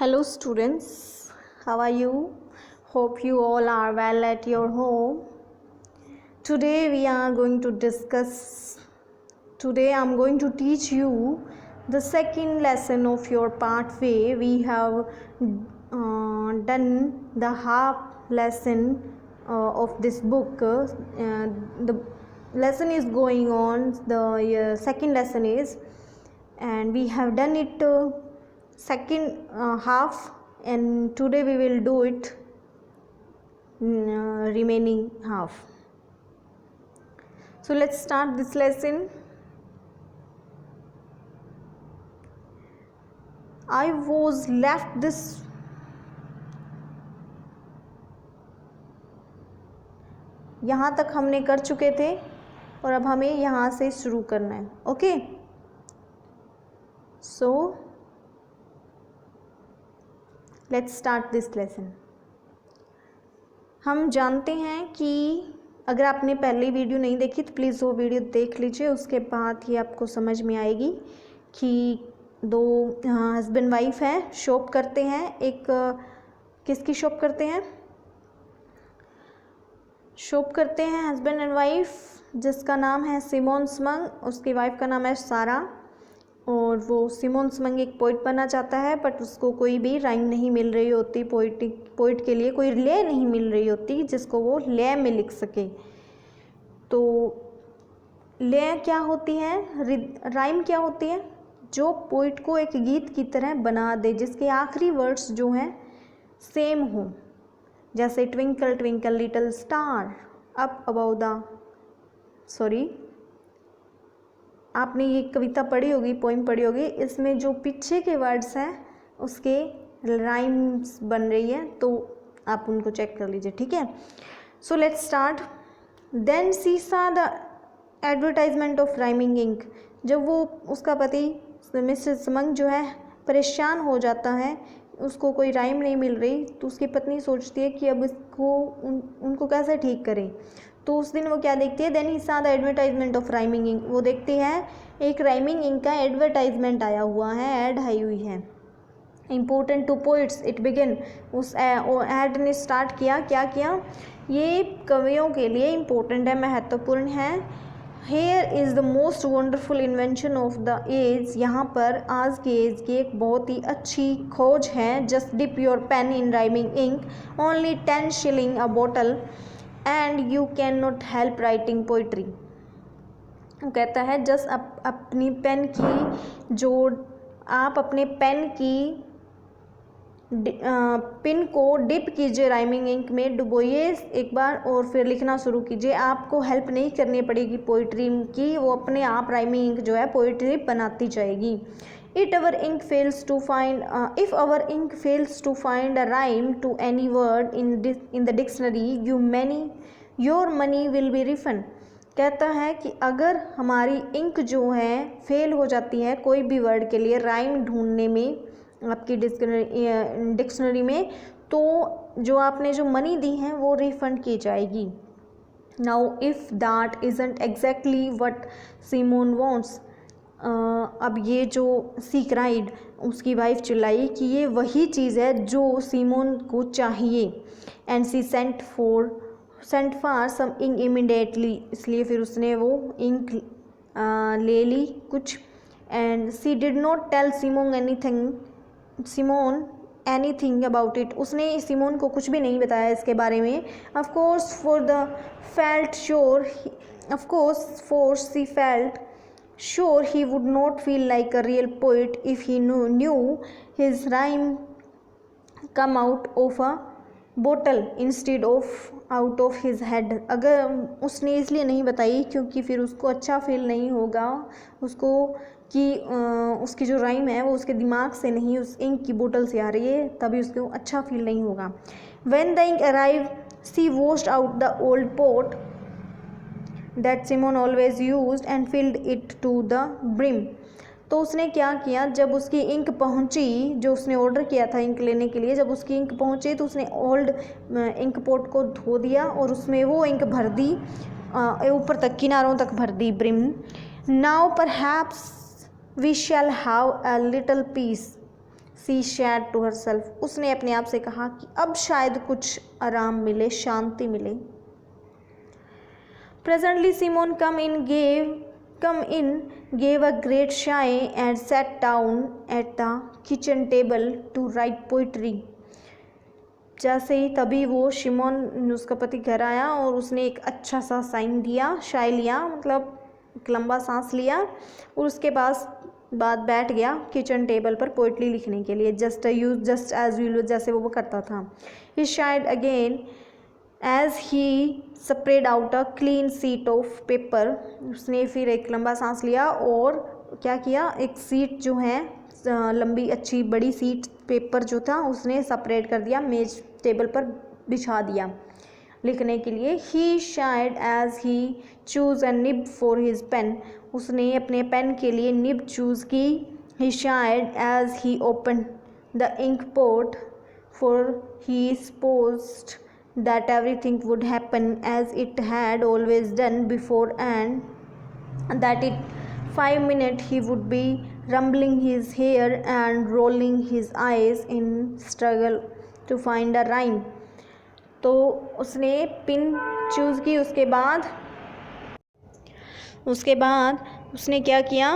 Hello students, how are you? Hope you all are well at your home. Today I'm going to teach you the second lesson of your pathway. We have done the half lesson of this book. The lesson is going on, the second lesson is, and we have done it second half, and today we will do it remaining half. So let's start this lesson. I was left this यहाँ तक हमने कर चुके थे और अब हमें यहाँ से शुरू करना है. Okay, so let's start this lesson. हम जानते हैं कि अगर आपने पहली वीडियो नहीं देखी तो प्लीज़ वो वीडियो देख लीजिए, उसके बाद ही आपको समझ में आएगी कि दो हस्बैंड वाइफ हैं, शॉप करते हैं. एक किसकी शॉप करते हैं? शॉप करते हैं हस्बैंड एंड वाइफ, जिसका नाम है सिमोन स्मंग, उसकी वाइफ का नाम है सारा. और वो सिमोन स्मंग एक पोइट बनना चाहता है, बट उसको कोई भी राइम नहीं मिल रही होती, पोइट के लिए कोई ले नहीं मिल रही होती जिसको वो ले में लिख सके. तो ले क्या होती है, राइम क्या होती है? जो पोइट को एक गीत की तरह बना दे, जिसके आखिरी वर्ड्स जो हैं सेम हो. जैसे twinkle twinkle little star up above the, sorry आपने ये कविता पढ़ी होगी, पोइम पढ़ी होगी, इसमें जो पीछे के वर्ड्स हैं उसके राइम्स बन रही है, तो आप उनको चेक कर लीजिए. ठीक है, so let's start. Then she saw the advertisement of rhyming ink. जब वो उसका पति मिस्टर स्मंग जो है परेशान हो जाता है, उसको कोई राइम नहीं मिल रही, तो उसकी पत्नी सोचती है कि अब इसको उनको कैसे ठीक करें. तो उस दिन वो क्या देखती है? Then he saw the advertisement of rhyming ink. वो देखती है एक राइमिंग इंक का एडवर्टाइजमेंट आया हुआ है, ऐड आई हुई है. Important to poets it begin. उस ऐड ने स्टार्ट किया, क्या किया? ये कवियों के लिए इम्पोर्टेंट है, महत्वपूर्ण है. Here is the most wonderful invention of the age. यहाँ पर आज के एज की एक बहुत ही अच्छी खोज है. Just dip your pen in rhyming ink, only 10 shilling a bottle and you can not help writing poetry. वो कहता है जस्ट अपनी पेन की जो आप अपने पेन की पिन को डिप कीजिए राइमिंग इंक में, डुबोइए एक बार और फिर लिखना शुरू कीजिए. आपको हेल्प नहीं करनी पड़ेगी पोइट्री की, वो अपने आप राइमिंग इंक जो है पोइट्री बनाती जाएगी. If our ink fails to find a rhyme to any word in the dictionary, your money will be refund. कहता है कि अगर हमारी इंक जो है फेल हो जाती है कोई भी वर्ड के लिए राइम ढूंढने में आपकी डिक्शनरी में, तो जो आपने जो मनी दी है वो रिफंड की जाएगी. Now if that isn't exactly what Simon wants. अब ये जो सी क्राइड, उसकी वाइफ चिल्लाई कि ये वही चीज़ है जो सिमोन को चाहिए. And she sent for some ink immediately. इसलिए फिर उसने वो इंक ले ली कुछ. And she did not tell Simon anything about it. उसने सिमोन को कुछ भी नहीं बताया इसके बारे में. Of course she felt sure he would not feel like a real poet if he knew his rhyme come out of a bottle instead of out of his head. अगर उसने इसलिए नहीं बताई क्योंकि फिर उसको अच्छा फील नहीं होगा उसको कि उसकी जो राइम है वो उसके दिमाग से नहीं, उस इंक की बोतल से आ रही है, तभी उसको अच्छा फील नहीं होगा. When the ink arrived, she washed out the old pot that Simon always used and filled it to the brim. तो उसने क्या किया, जब उसकी इंक पहुंची, जो उसने ऑर्डर किया था इंक लेने के लिए, जब उसकी इंक पहुंची तो उसने ओल्ड इंक पोट को धो दिया और उसमें वो इंक भर दी, ऊपर तक किनारों तक भर दी, brim. Now perhaps we shall have a little peace. She said to herself, उसने अपने आप से कहा कि अब शायद कुछ आराम मिले, शांति मिले। Presently Simon come in gave a great sigh and sat down at the kitchen table to write poetry। जैसे ही तभी वो शिमोन उसका पति घर आया और उसने एक अच्छा सा साइन दिया, शाय लिया, मतलब एक लंबा सांस लिया और उसके बाद बैठ गया किचन टेबल पर पोइट्री लिखने के लिए, जस्ट एज यूजुअल, जैसे वो करता था। He sighed again as he spread out a clean sheet of paper, उसने फिर एक लंबा सांस लिया और क्या किया, एक सीट जो है लंबी अच्छी बड़ी सीट पेपर जो था उसने सेपरेट कर दिया, मेज टेबल पर बिछा दिया लिखने के लिए। He sighed as he choose a nib for his pen, उसने अपने पेन के लिए निब चूज़ की। He sighed as he open the ink pot for he supposed that everything would happen as it had always done before and that in 5 minutes he would be rumbling his hair and rolling his eyes in struggle to find a rhyme। तो उसने pin choose की, उसके बाद उसने क्या किया,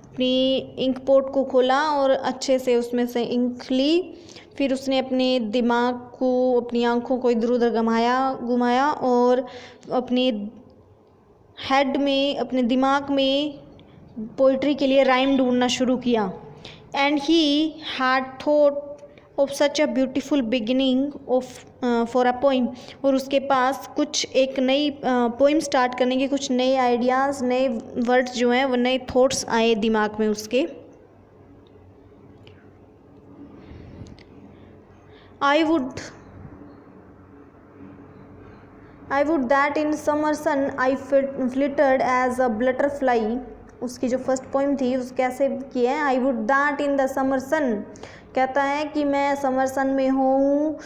अपनी ink pot को खोला और अच्छे से उसमें से इंक ली। फिर उसने अपने दिमाग को, अपनी आँखों को इधर उधर घुमाया और अपने हेड में, अपने दिमाग में पोइट्री के लिए राइम ढूंढना शुरू किया। And he had thought of such a beautiful beginning for a poem, और उसके पास कुछ एक नई पोइम स्टार्ट करने के कुछ नए आइडियाज़, नए वर्ड्स जो हैं वो नए थॉट्स आए दिमाग में उसके। I would that in summer sun I flittered as a butterfly। उसकी जो फर्स्ट पोइम थी उस कैसे की है, I would that in the summer sun, कहता है कि मैं समर सन में हूँ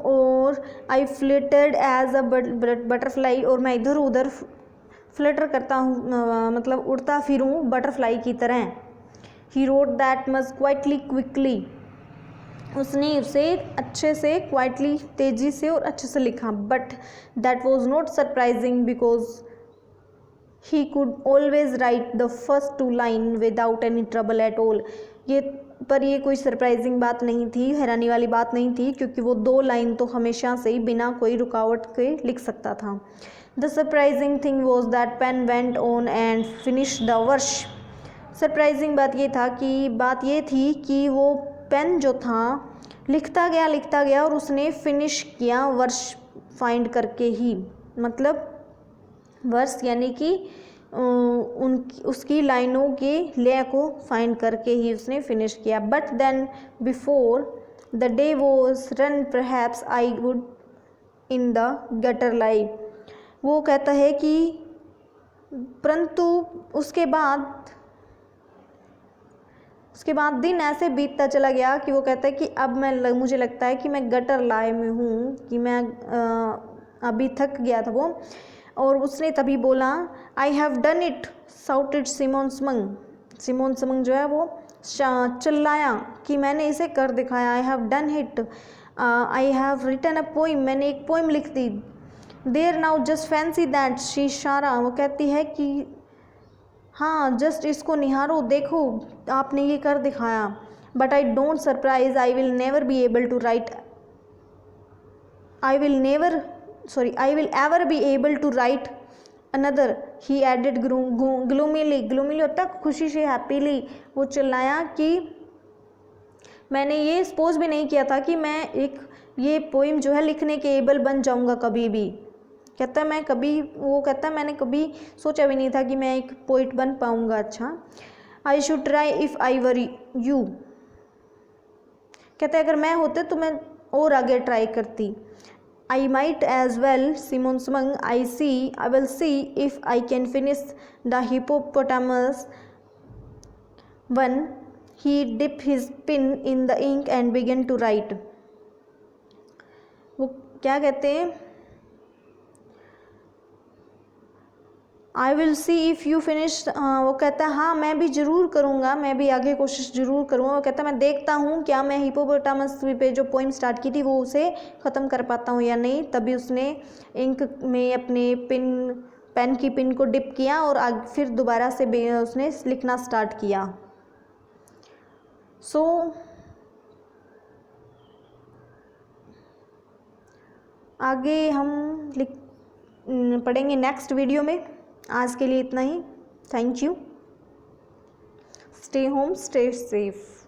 और I flittered as a butterfly, और मैं इधर उधर फ्लटर करता हूँ, मतलब उड़ता फिरूँ बटरफ्लाई की तरह। He wrote that much quickly, उसने उसे अच्छे से क्वाइटली, तेज़ी से और अच्छे से लिखा। But that was not surprising because he could always right the first 2 line without any trouble at all. ये कोई सरप्राइजिंग बात नहीं थी, हैरानी वाली बात नहीं थी, क्योंकि वो 2 लाइन तो हमेशा से ही बिना कोई रुकावट के लिख सकता था। The surprising thing was that pain went on and finish the वर्श। सरप्राइजिंग बात ये थी कि वो पेन जो था लिखता गया और उसने फिनिश किया वर्ष फाइंड करके ही, मतलब वर्ष यानी कि उसकी लाइनों के लय को फाइंड करके ही उसने फिनिश किया। But then before the day was run perhaps I would in the gutter lie. वो कहता है कि परंतु उसके बाद दिन ऐसे बीतता चला गया कि वो कहता है कि अब मुझे लगता है कि मैं गटर लाई में हूँ, कि मैं अभी थक गया था वो। और उसने तभी बोला I have done it shouted Simon समंग जो है वो चिल्लाया कि मैंने इसे कर दिखाया। I have done it, I have written a poem, मैंने एक पोइम लिख दी। There now just fancy that she शारा, वो कहती है कि हाँ जस्ट इसको निहारो, देखो आपने ये कर दिखाया। But I don't surprise, I will ever be able to write another, he added gloomily होता खुशी से, हैप्पीली। वो चिल्लाया कि मैंने ये सपोज भी नहीं किया था कि मैं ये पोइम जो है लिखने के एबल बन जाऊंगा कभी भी। कहता है मैंने कभी सोचा भी नहीं था कि मैं एक पोइट बन पाऊंगा। अच्छा, I should try if I were you, कहता है अगर मैं होते तो मैं और आगे ट्राई करती। I might as well Simon समंग, I will see if I can finish the hippopotamus one. He dipped his pen in the ink and began to write. वो क्या कहते हैं, I will see if you finish, वो कहता है हाँ मैं भी ज़रूर करूँगा, मैं भी आगे कोशिश ज़रूर करूँगा। वो कहता है मैं देखता हूँ क्या मैं हिपोपोटामस पे जो पोइम स्टार्ट की थी वो उसे ख़त्म कर पाता हूँ या नहीं। तभी उसने इंक में अपने पेन की पिन को डिप किया और फिर दोबारा से उसने लिखना स्टार्ट किया। सो आगे हम पढ़ेंगे नेक्स्ट वीडियो में। आज के लिए इतना ही। Thank you. Stay home, stay safe.